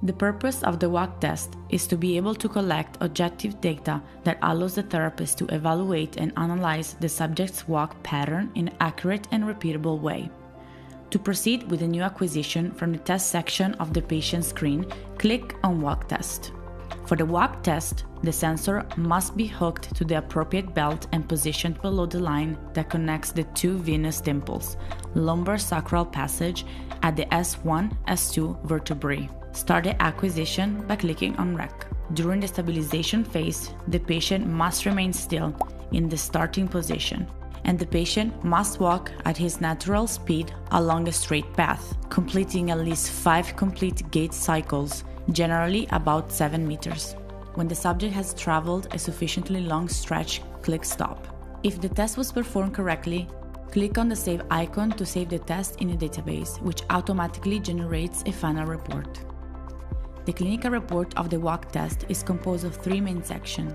The purpose of the walk test is to be able to collect objective data that allows the therapist to evaluate and analyze the subject's walk pattern in an accurate and repeatable way. To proceed with a new acquisition from the test section of the patient screen, click on Walk Test. For the walk test, the sensor must be hooked to the appropriate belt and positioned below the line that connects the two venous dimples, lumbar sacral passage at the S1-S2 vertebrae. Start the acquisition by clicking on Rec. During the stabilization phase, the patient must remain still in the starting position, and the patient must walk at his natural speed along a straight path, completing at least 5 complete gait cycles, generally about 7 meters. When the subject has traveled a sufficiently long stretch, click Stop. If the test was performed correctly, click on the Save icon to save the test in a database, which automatically generates a final report. The clinical report of the walk test is composed of 3 main sections.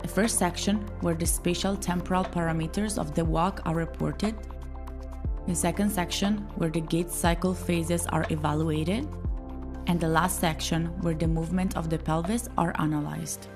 The first section, where the spatial temporal parameters of the walk are reported. The second section, where the gait cycle phases are evaluated. And the last section, where the movement of the pelvis are analyzed.